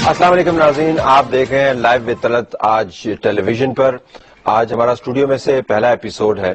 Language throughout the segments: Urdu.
السلام علیکم ناظرین، آپ دیکھ رہے ہیں لائیو وِد طلعت آج ٹیلی ویژن پر۔ آج ہمارا اسٹوڈیو میں سے پہلا ایپیسوڈ ہے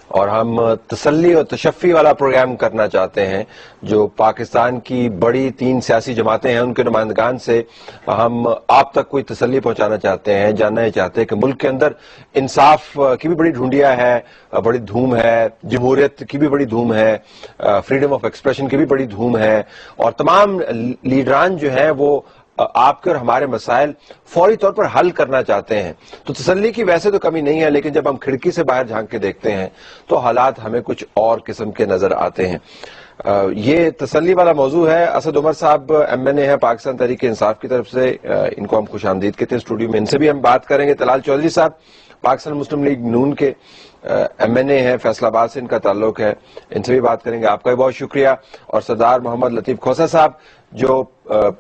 اور ہم تسلی اور تشفی والا پروگرام کرنا چاہتے ہیں جو پاکستان کی بڑی 3 سیاسی جماعتیں ہیں ان کے نمائندگان سے ہم آپ تک کوئی تسلی پہنچانا چاہتے ہیں، جاننا یہ چاہتے ہیں کہ ملک کے اندر انصاف کی بھی بڑی ڈھونڈیا ہے، بڑی دھوم ہے، جمہوریت کی بھی بڑی دھوم ہے، فریڈم آف ایکسپریشن کی بھی بڑی دھوم ہے، اور تمام لیڈران جو ہیں وہ آپ کے اور ہمارے مسائل فوری طور پر حل کرنا چاہتے ہیں۔ تو تسلی کی ویسے تو کمی نہیں ہے، لیکن جب ہم کھڑکی سے باہر جھانک کے دیکھتے ہیں تو حالات ہمیں کچھ اور قسم کے نظر آتے ہیں۔ یہ تسلی والا موضوع ہے۔ اسد عمر صاحب MNA ہے پاکستان تحریک انصاف کی طرف سے، ان کو ہم خوش آمدید کہتے ہیں اسٹوڈیو میں، ان سے بھی ہم بات کریں گے۔ طلال چودھری صاحب پاکستان مسلم لیگ نون کے MNA ہے، فیصل آباد سے ان کا تعلق ہے، ان سے بھی بات کریں گے۔ آپ کا بھی بہت شکریہ۔ اور سردار محمد لطیف کھوسہ صاحب جو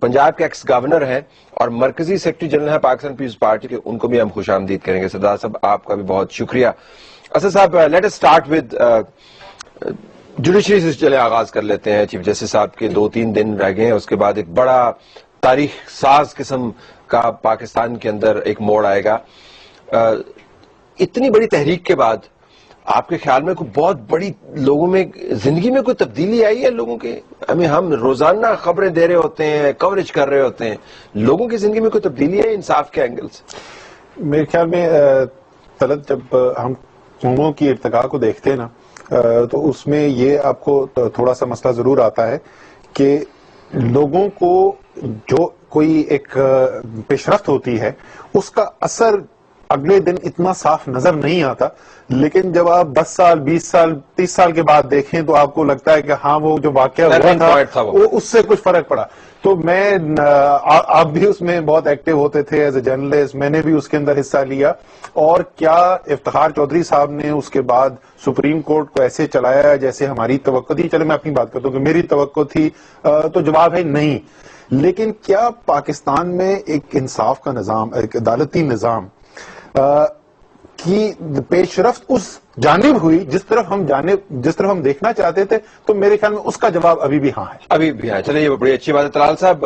پنجاب کے ایکس گورنر ہیں اور مرکزی سیکرٹری جنرل ہیں پاکستان پیپلز پارٹی کے، ان کو بھی ہم خوش آمدید کریں گے۔ سردار صاحب آپ کا بھی بہت شکریہ۔ اسد صاحب let us start with judiciary سے چلے آغاز کر لیتے ہیں۔ چیف جسٹس صاحب کے 2-3 دن رہ گئے ہیں، اس کے بعد ایک بڑا تاریخ ساز قسم کا پاکستان کے اندر ایک موڑ آئے گا۔ اتنی بڑی تحریک کے بعد آپ کے خیال میں کوئی بہت بڑی لوگوں میں زندگی میں کوئی تبدیلی آئی ہے لوگوں کے؟ ہم روزانہ خبریں دے رہے ہوتے ہیں، کوریج کر رہے ہوتے ہیں، لوگوں کی زندگی میں کوئی تبدیلی ہے انصاف کے اینگل سے؟ میرے خیال میں طلعت، جب ہم قوموں کی ارتقاء کو دیکھتے ہیں نا تو اس میں یہ آپ کو تھوڑا سا مسئلہ ضرور آتا ہے کہ لوگوں کو جو کوئی ایک پیش رفت ہوتی ہے اس کا اثر اگلے دن اتنا صاف نظر نہیں آتا، لیکن جب آپ 10 سال 20 سال 30 سال کے بعد دیکھیں تو آپ کو لگتا ہے کہ ہاں وہ جو واقعہ ہوا تھا وہ اس سے کچھ فرق پڑا۔ تو آپ بھی اس میں بہت ایکٹیو ہوتے تھے ایز اے جرنلسٹ، میں نے بھی اس کے اندر حصہ لیا، اور کیا افتخار چودھری صاحب نے اس کے بعد سپریم کورٹ کو ایسے چلایا جیسے ہماری توقع تھی۔ چلے میں اپنی بات کرتا ہوں کہ میری توقع تھی، تو جواب ہے نہیں۔ لیکن کیا پاکستان میں ایک انصاف کا نظام، ایک عدالتی نظام کی پیش رفت اس جانب ہوئی جس طرف ہم دیکھنا چاہتے تھے؟ تو میرے خیال میں اس کا جواب ابھی بھی ہاں ہے۔ ابھی بھی ہاں، چلے یہ بڑی اچھی بات ہے۔ طلال صاحب،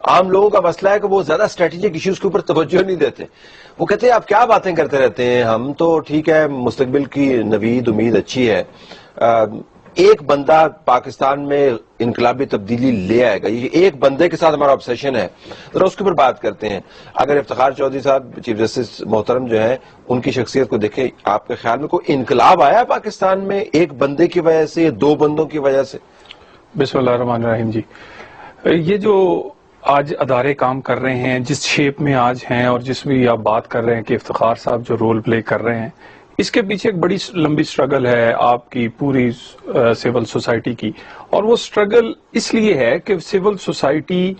عام لوگوں کا مسئلہ ہے کہ وہ زیادہ اسٹریٹجک ایشوز کے اوپر توجہ نہیں دیتے، وہ کہتے ہیں آپ کیا باتیں کرتے رہتے ہیں، ہم تو ٹھیک ہے، مستقبل کی نوید امید اچھی ہے، ایک بندہ پاکستان میں انقلابی تبدیلی لے آئے گا، یہ ایک بندے کے ساتھ ہمارا obsession ہے، ذرا اس کے اوپر بات کرتے ہیں۔ اگر افتخار چودھری صاحب چیف جسٹس محترم جو ہیں ان کی شخصیت کو دیکھیں، آپ کے خیال میں کوئی انقلاب آیا پاکستان میں ایک بندے کی وجہ سے یا 2 بندوں کی وجہ سے؟ بسم اللہ الرحمن الرحیم جی، یہ جو آج ادارے کام کر رہے ہیں، جس شیپ میں آج ہیں، اور جس بھی آپ بات کر رہے ہیں کہ افتخار صاحب جو رول پلے کر رہے ہیں، اس کے پیچھے ایک بڑی لمبی سٹرگل ہے آپ کی پوری سول سوسائٹی کی، اور وہ سٹرگل اس لیے ہے کہ سول سوسائٹی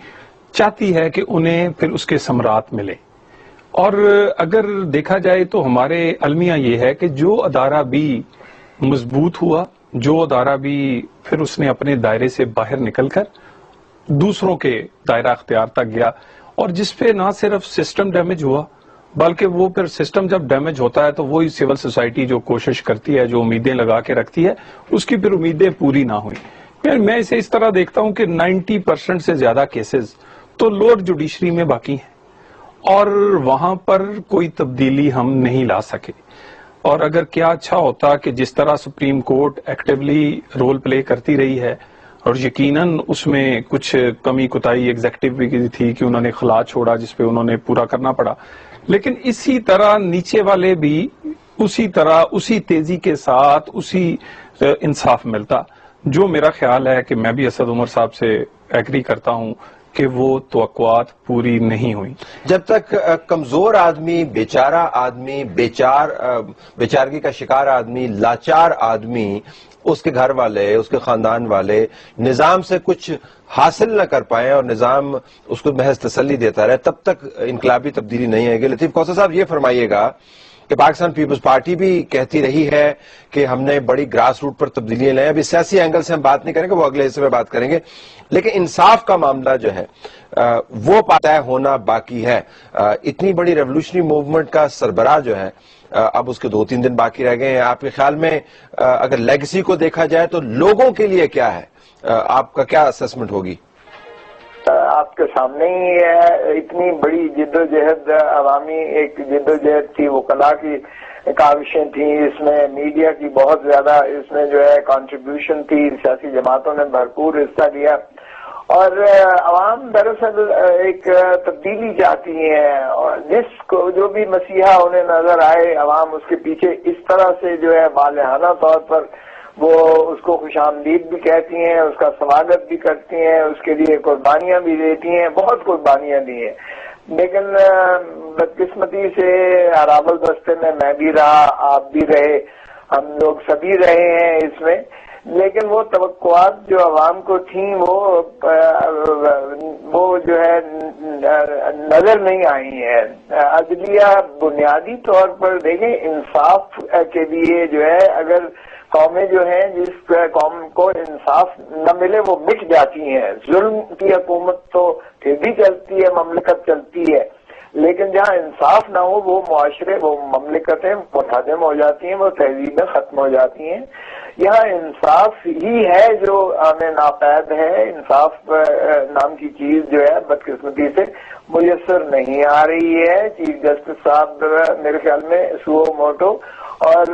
چاہتی ہے کہ انہیں پھر اس کے ثمرات ملے۔ اور اگر دیکھا جائے تو ہمارے المیہ یہ ہے کہ جو ادارہ بھی مضبوط ہوا، جو ادارہ بھی پھر اس نے اپنے دائرے سے باہر نکل کر دوسروں کے دائرہ اختیار تک گیا، اور جس پہ نہ صرف سسٹم ڈیمیج ہوا بلکہ وہ پھر سسٹم جب ڈیمیج ہوتا ہے تو وہی سول سوسائٹی جو کوشش کرتی ہے، جو امیدیں لگا کے رکھتی ہے، اس کی پھر امیدیں پوری نہ ہوئیں۔ میں اسے اس طرح دیکھتا ہوں کہ 90% سے زیادہ کیسز تو لوور جوڈیشری میں باقی ہیں، اور وہاں پر کوئی تبدیلی ہم نہیں لا سکے۔ اور اگر کیا اچھا ہوتا کہ جس طرح supreme court actually role play کرتی رہی ہے، اور یقیناً اس میں کچھ کمی کوتاہی ایگزیکٹو بھی تھی کہ انہوں نے خلا چھوڑا جس پہ انہوں نے پورا کرنا پڑا، لیکن اسی طرح نیچے والے بھی اسی طرح اسی تیزی کے ساتھ اسی انصاف ملتا، جو میرا خیال ہے کہ میں بھی اسد عمر صاحب سے ایگری کرتا ہوں کہ وہ توقعات پوری نہیں ہوئی۔ جب تک کمزور آدمی، بیچارہ آدمی، بیچارگی کا شکار آدمی، لاچار آدمی، اس کے گھر والے، اس کے خاندان والے نظام سے کچھ حاصل نہ کر پائے اور نظام اس کو محض تسلی دیتا رہے، تب تک انقلابی تبدیلی نہیں آئے گی۔ لطیف کھوسہ صاحب یہ فرمائیے گا کہ پاکستان پیپلز پارٹی بھی کہتی رہی ہے کہ ہم نے بڑی گراس روٹ پر تبدیلیاں لائیں، ابھی سیاسی اینگل سے ہم بات نہیں کریں گے، وہ اگلے حصے میں بات کریں گے، لیکن انصاف کا معاملہ جو ہے وہ طے ہونا باقی ہے۔ اتنی بڑی ریولوشنری موومنٹ کا سربراہ جو ہے اب اس کے 2-3 دن باقی رہ گئے ہیں، آپ کے خیال میں اگر لیگسی کو دیکھا جائے تو لوگوں کے لیے کیا ہے، آپ کا کیا اسسمنٹ ہوگی؟ آپ کے سامنے ہی ہے. اتنی بڑی جدوجہد عوامی ایک جدوجہد تھی, وکلاء کی کاوشیں تھیں, اس میں میڈیا کی بہت زیادہ اس میں جو ہے کنٹریبیوشن تھی, سیاسی جماعتوں نے بھرپور حصہ لیا, اور عوام دراصل ایک تبدیلی چاہتی ہیں, اور جس کو جو بھی مسیحا انہیں نظر آئے عوام اس کے پیچھے اس طرح سے جو ہے والہانہ طور پر وہ اس کو خوش آمدید بھی کہتی ہیں, اس کا سواگت بھی کرتی ہیں, اس کے لیے قربانیاں بھی دیتی ہیں, بہت قربانیاں دی ہیں. لیکن بدقسمتی سے اراول بستے میں میں بھی رہا, آپ بھی رہے, ہم لوگ سبھی رہے ہیں اس میں, لیکن وہ توقعات جو عوام کو تھیں وہ جو ہے نظر نہیں آئی ہیں. عدلیہ بنیادی طور پر دیکھیں انصاف کے لیے جو ہے, اگر قومیں جو ہیں جس قوم کو انصاف نہ ملے وہ مٹ جاتی ہیں. ظلم کی حکومت تو پھر بھی چلتی ہے, مملکت چلتی ہے, لیکن جہاں انصاف نہ ہو وہ معاشرے, وہ مملکتیں منہدم ہو جاتی ہیں, وہ تہذیبیں ختم ہو جاتی ہیں. یہاں انصاف ہی ہے جو ہمیں ناپید ہے. انصاف نام کی چیز جو ہے بدقسمتی سے میسر نہیں آ رہی ہے. چیف جسٹس صاحب میرے خیال میں سو موٹو اور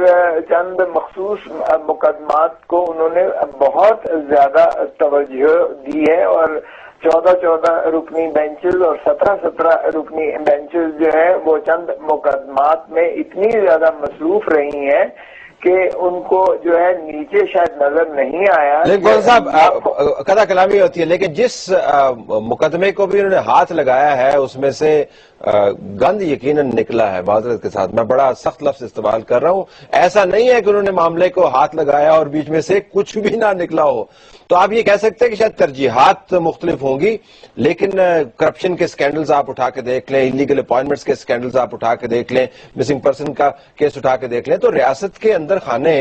چند مخصوص مقدمات کو انہوں نے بہت زیادہ توجہ دی ہے, اور 14 رکنی بینچز اور 17 رکنی بینچز جو ہے وہ چند مقدمات میں اتنی زیادہ مصروف رہی ہیں کہ ان کو جو ہے نیچے شاید نظر نہیں آیا. لیکن صاحب قضا کلامی ہوتی ہے, لیکن جس مقدمے کو بھی انہوں نے ہاتھ لگایا ہے اس میں سے گند یقیناً نکلا ہے. معذرت کے ساتھ میں بڑا سخت لفظ استعمال کر رہا ہوں, ایسا نہیں ہے کہ انہوں نے معاملے کو ہاتھ لگایا اور بیچ میں سے کچھ بھی نہ نکلا ہو. تو آپ یہ کہہ سکتے ہیں کہ شاید ترجیحات مختلف ہوں گی, لیکن کرپشن کے سکینڈلز آپ اٹھا کے دیکھ لیں, انلیگل اپوائنٹمنٹس کے سکینڈلز آپ اٹھا کے دیکھ لیں, مسنگ پرسن کا کیس اٹھا کے دیکھ لیں, تو ریاست کے اندر خانے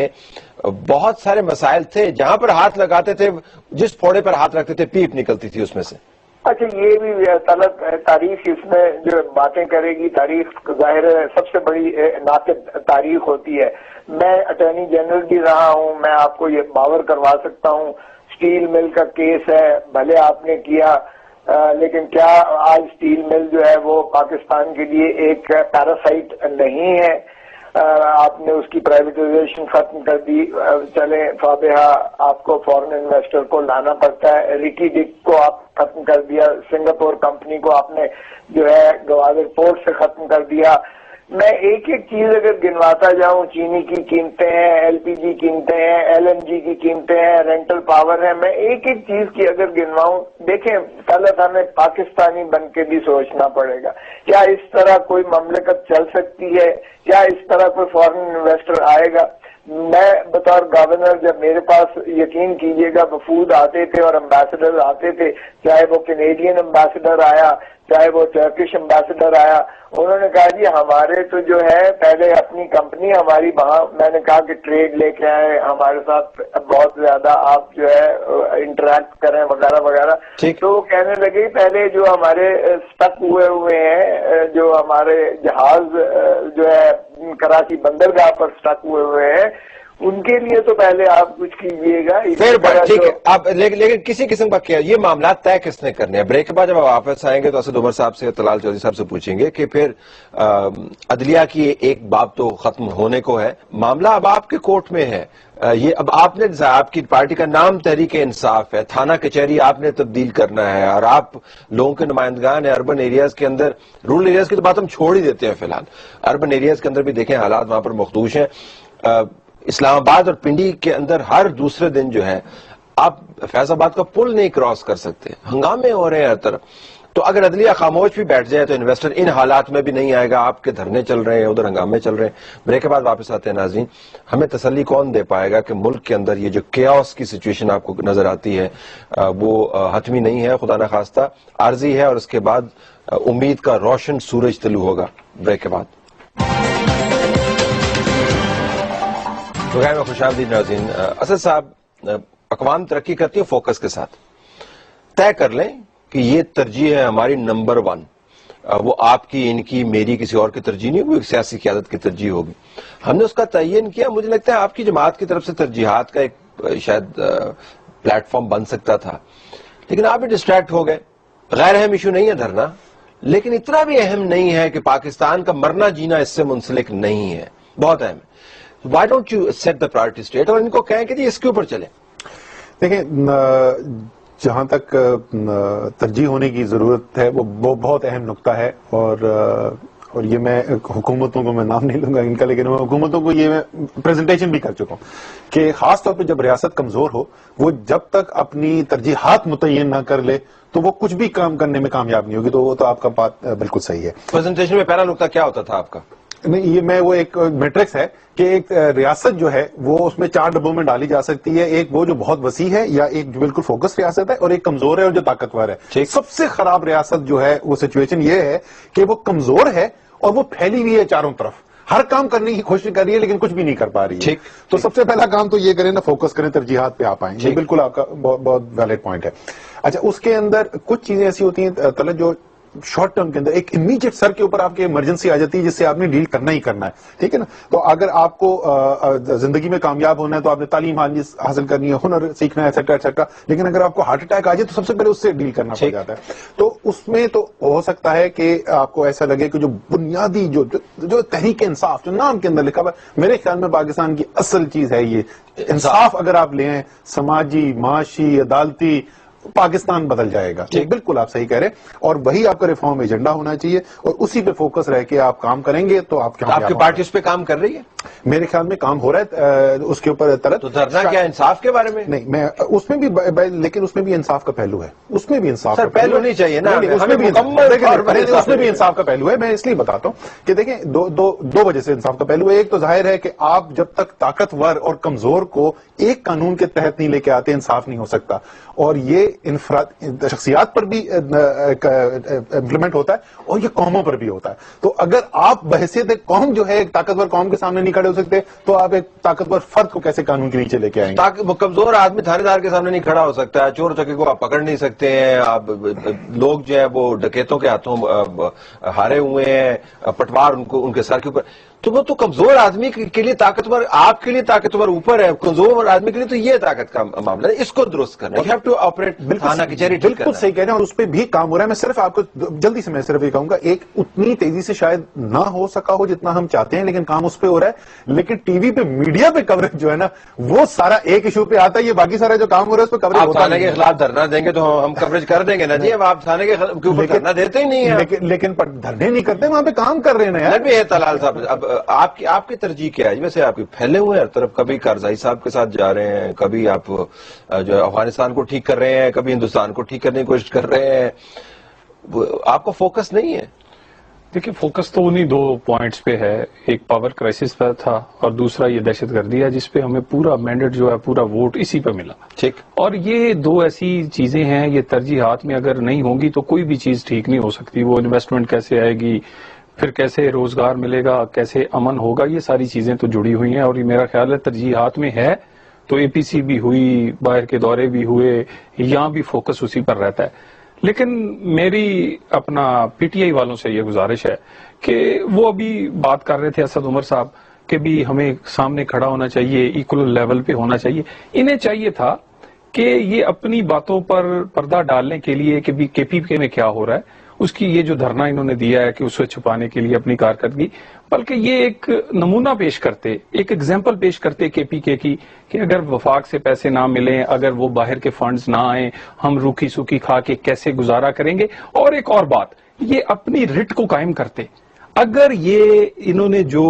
بہت سارے مسائل تھے جہاں پر ہاتھ لگاتے تھے, جس پھوڑے پر ہاتھ رکھتے تھے پیپ نکلتی تھی اس میں سے. اچھا, یہ بھی طلب تاریخ اس میں جو باتیں کرے گی, تاریخ ظاہر سب سے بڑی ناقد تاریخ ہوتی ہے. میں اٹارنی جنرل بھی رہا ہوں, میں آپ کو یہ باور کروا سکتا ہوں. اسٹیل مل کا کیس ہے, بھلے آپ نے کیا, لیکن کیا آج اسٹیل مل جو ہے وہ پاکستان کے لیے ایک پیراسائٹ نہیں ہے؟ آپ نے اس کی پرائیویٹائزیشن ختم کر دی. چلیں فابہا, آپ کو فورن انویسٹر کو لانا پڑتا ہے. ریکی ڈک کو آپ ختم کر دیا, سنگاپور کمپنی کو آپ نے جو ہے گوادر پورٹ سے ختم کر دیا. میں ایک ایک چیز اگر گنواتا جاؤں, چینی کی قیمتیں ہیں, ایل پی جی قیمتیں ہیں, ایل این جی کی قیمتیں ہیں, رینٹل پاور ہے, میں ایک ایک چیز کی اگر گنواؤں, دیکھیں پہلے ہمیں پاکستانی بن کے بھی سوچنا پڑے گا. کیا اس طرح کوئی مملکت چل سکتی ہے؟ کیا اس طرح کوئی فورن انویسٹر آئے گا؟ میں بطور گورنر, جب میرے پاس یقین کیجئے گا وفود آتے تھے اور امبیسڈر آتے تھے, چاہے وہ کینیڈین امبیسڈر آیا, چاہے وہ ٹرکش امبیسڈر آیا, انہوں نے کہا جی ہمارے تو جو ہے پہلے اپنی کمپنی ہماری وہاں, میں نے کہا کہ ٹریڈ لے کے آئے ہمارے ساتھ, بہت زیادہ آپ جو ہے انٹریکٹ کریں وغیرہ وغیرہ. تو وہ کہنے لگے پہلے جو ہمارے سٹک ہوئے ہیں, جو ہمارے جہاز جو ہے کراچی بندرگاہ پر سٹک ہوئے ہیں, ان کے لیے تو پہلے آپ کچھ کیجئے گا. ٹھیک ہے, آپ لیکن کسی قسم کا کیا یہ معاملات طے کس نے کرنے ہیں؟ بریک کے بعد جب آپ واپس آئیں گے تو اسد عمر صاحب سے, طلال چودھری صاحب سے پوچھیں گے کہ پھر عدلیہ کی ایک باب تو ختم ہونے کو ہے, معاملہ اب آپ کے کورٹ میں ہے. یہ اب آپ نے, آپ کی پارٹی کا نام تحریک انصاف ہے, تھانہ کچہری آپ نے تبدیل کرنا ہے, اور آپ لوگوں کے نمائندگان ہیں اربن ایریاز کے اندر. رورل ایریاز کی تو بات ہم چھوڑ ہی دیتے ہیں فی الحال, اربن ایریاز کے اندر بھی دیکھیں حالات وہاں پر مخدوش ہیں. اسلام آباد اور پنڈی کے اندر ہر دوسرے دن جو ہے آپ فیض آباد کا پل نہیں کراس کر سکتے, ہنگامے ہو رہے ہیں ہر طرف. تو اگر عدلیہ خاموش بھی بیٹھ جائے تو انویسٹر ان حالات میں بھی نہیں آئے گا. آپ کے دھرنے چل رہے ہیں, ادھر ہنگامے چل رہے ہیں. بریک کے بعد واپس آتے ہیں. ناظرین, ہمیں تسلی کون دے پائے گا کہ ملک کے اندر یہ جو کیوس کی سچویشن آپ کو نظر آتی ہے وہ حتمی نہیں ہے, خدا نخواستہ عارضی ہے, اور اس کے بعد امید کا روشن سورج طلوع ہوگا. بریک کے بعد پروگرام میں خوش آمدید. ناظرین, اسد صاحب, اقوام ترقی کرتی ہے فوکس کے ساتھ. طے کر لیں کہ یہ ترجیح ہے ہماری نمبر 1, وہ آپ کی, ان کی, میری, کسی اور کی ترجیح نہیں ہوگی, ایک سیاسی قیادت کی ترجیح ہوگی. ہم نے اس کا تعین کیا. مجھے لگتا ہے آپ کی جماعت کی طرف سے ترجیحات کا ایک شاید پلیٹ فارم بن سکتا تھا, لیکن آپ بھی ڈسٹریکٹ ہو گئے. غیر اہم ایشو نہیں ہے دھرنا، لیکن اتنا بھی اہم نہیں ہے کہ پاکستان کا مرنا جینا اس سے منسلک نہیں ہے، بہت اہم ہے. Why don't you set the priority state اور ان کو کہیں کہ جی اس کے اوپر چلیں. دیکھیں جہاں تک ترجیح ہونے کی ضرورت ہے وہ بہت اہم نقطہ ہے، اور یہ میں حکومتوں کو میں نام نہیں لوں گا ان کا، لیکن میں حکومتوں کو یہ میں پریزنٹیشن بھی کر چکا ہوں کہ خاص طور پہ جب ریاست کمزور ہو، وہ جب تک اپنی ترجیحات متعین نہ کر لے تو وہ کچھ بھی کام کرنے میں کامیاب نہیں ہوگی. تو وہ تو آپ کا بات بالکل صحیح ہے. پریزنٹیشن میں پہلا نقطہ کیا ہوتا تھا آپ کا؟ نہیں، یہ میں وہ ایک میٹرکس ہے کہ ایک ریاست جو ہے وہ اس میں 4 ڈبوں میں ڈالی جا سکتی ہے، ایک وہ جو بہت وسیع ہے یا ایک جو بالکل فوکس ریاست ہے، اور ایک کمزور ہے اور جو طاقتور ہے. سب سے خراب ریاست جو ہے وہ سچویشن یہ ہے کہ وہ کمزور ہے اور وہ پھیلی ہوئی ہے چاروں طرف، ہر کام کرنے کی کوشش کر رہی ہے لیکن کچھ بھی نہیں کر پا رہی ہے. تو سب سے پہلا کام تو یہ کریں نا، فوکس کریں، ترجیحات پہ آپ آئیں. یہ بالکل آپ کا بہت ویلڈ پوائنٹ ہے. اچھا، اس کے اندر کچھ چیزیں ایسی ہوتی ہیں طلعت جو شارٹ ٹرم کے اندر ایک امیڈیٹ سر کے اوپر آپ کی ایمرجنسی آ جاتی ہے جس سے آپ نے ڈیل کرنا ہی کرنا ہے، ٹھیک ہے نا. تو اگر آپ کو زندگی میں کامیاب ہونا ہے تو آپ نے تعلیم حاصل کرنی ہے، ہنر سیکھنا ہے، ایٹسیٹرا ایٹسیٹرا. لیکن اگر آپ کو ہارٹ اٹیک آ جائے تو سب سے پہلے اس سے ڈیل کرنا پڑ جاتا ہے. تو اس میں تو ہو سکتا ہے کہ آپ کو ایسا لگے کہ جو بنیادی جو تحریک انصاف جو نام کے اندر لکھا ہوا ہے، میرے خیال میں پاکستان کی اصل چیز ہے یہ انصاف. اگر آپ لیں سماجی، معاشی، عدالتی، پاکستان بدل جائے گا. بالکل آپ صحیح کہہ رہے ہیں، اور وہی آپ کا ریفارم ایجنڈا ہونا چاہیے اور اسی پہ فوکس رہ کے آپ کام کریں گے تو آپ کی پارٹی اس پہ کام کر رہی ہے؟ میرے خیال میں کام ہو رہا ہے اس کے اوپر. تو دھرنا کیا انصاف کے بارے میں؟ نہیں، میں اس میں بھی لیکن اس میں بھی انصاف کا پہلو ہے. اس میں بھی انصاف کا پہلو نہیں چاہیے نا، اس میں بھی انصاف کا پہلو ہے. میں اس لیے بتاتا ہوں کہ دیکھیں دو وجہ سے انصاف کا پہلو ہے. ایک تو ظاہر ہے کہ آپ جب تک طاقتور اور کمزور کو ایک قانون کے تحت نہیں لے کے آتے انصاف نہیں ہو سکتا، اور یہ انفراد شخصیات پر بھی امپلیمنٹ ہوتا ہے اور یہ قوموں پر بھی ہوتا ہے. تو اگر آپ بحیثیت ایک قوم جو ہے ایک طاقتور قوم کے سامنے نہیں کھڑے ہو سکتے تو آپ ایک طاقتور فرد کو کیسے قانون کے نیچے لے کے آئیں گے؟ کمزور آدمی تھانے دار کے سامنے نہیں کھڑا ہو سکتا ہے، چور چکے کو آپ پکڑ نہیں سکتے ہیں، آپ لوگ جو ہے وہ ڈکیتوں کے ہاتھوں ہارے ہوئے ہیں، پٹوار ان کے سر کے اوپر. تو وہ تو کمزور آدمی کے لیے طاقتور، آپ کے لیے طاقتور اوپر ہے، کمزور آدمی کے لیے تو یہ طاقت کا معاملہ ہے. اس کو درست کرنا ہے. بالکل صحیح کہہ رہے ہیں، اور اس پہ بھی کام ہو رہا ہے. میں صرف آپ کو جلدی سے میں صرف یہ کہوں گا، ایک اتنی تیزی سے شاید نہ ہو سکا ہو جتنا ہم چاہتے ہیں، لیکن کام اس پہ ہو رہا ہے. لیکن ٹی وی پہ میڈیا پہ کوریج جو ہے نا وہ سارا ایک ایشو پہ آتا ہے، یہ باقی سارا جو کام ہو رہا ہے اس پہ کوریج ہوتا ہے. تھانے کے خلاف دھرنا دیں گے تو ہم کوریج کر دیں گے نا جی. اب آپ تھانے کے اوپر دھرنا دیتے ہی نہیں ہیں، لیکن دھرنے نہیں کرتے، وہاں پہ کام کر رہے ہیں نا. بھی ہے طلال صاحب. اب آپ کی ترجیح کیا ہے؟ ویسے آپ کی پھیلے ہوئے ہیں ہر طرف، کبھی کارزائی صاحب کے ساتھ جا رہے ہیں، کبھی آپ جو افغانستان کو ٹھیک کر رہے ہیں، کبھی ہندوستان کو ٹھیک کرنے کی کوشش کر رہے ہیں. آپ کا فوکس نہیں ہے؟ دیکھیں، فوکس تو انہی 2 پوائنٹس پہ ہے. ایک پاور کرائسس پہ تھا اور دوسرا یہ دہشت گردی ہے جس پہ ہمیں پورا مینڈیٹ جو ہے، پورا ووٹ اسی پہ ملا. ٹھیک. اور یہ 2 ایسی چیزیں ہیں، یہ ترجیحات میں اگر نہیں ہوں گی تو کوئی بھی چیز ٹھیک نہیں ہو سکتی. وہ انویسٹمنٹ کیسے آئے گی، پھر کیسے روزگار ملے گا، کیسے امن ہوگا، یہ ساری چیزیں تو جڑی ہوئی ہیں. اور یہ میرا خیال ہے ترجیحات میں ہے تو اے پی سی بھی ہوئی، باہر کے دورے بھی ہوئے، یہاں بھی فوکس اسی پر رہتا ہے. لیکن میری اپنا پی ٹی آئی والوں سے یہ گزارش ہے کہ وہ ابھی بات کر رہے تھے اسد عمر صاحب کہ بھی ہمیں سامنے کھڑا ہونا چاہیے، ایکول لیول پہ ہونا چاہیے. انہیں چاہیے تھا کہ یہ اپنی باتوں پر پردہ ڈالنے کے لیے کہ بھی کے پی کے میں کیا ہو رہا ہے، اس کی یہ جو دھرنا انہوں نے دیا ہے کہ اسے چھپانے کے لیے اپنی کارکردگی، بلکہ یہ ایک نمونہ پیش کرتے، ایک ایگزامپل پیش کرتے کے پی کے کی کہ اگر وفاق سے پیسے نہ ملیں، اگر وہ باہر کے فنڈز نہ آئیں، ہم روکھی سوکھی کھا کے کیسے گزارا کریں گے. اور ایک اور بات، یہ اپنی رٹ کو قائم کرتے. اگر یہ انہوں نے جو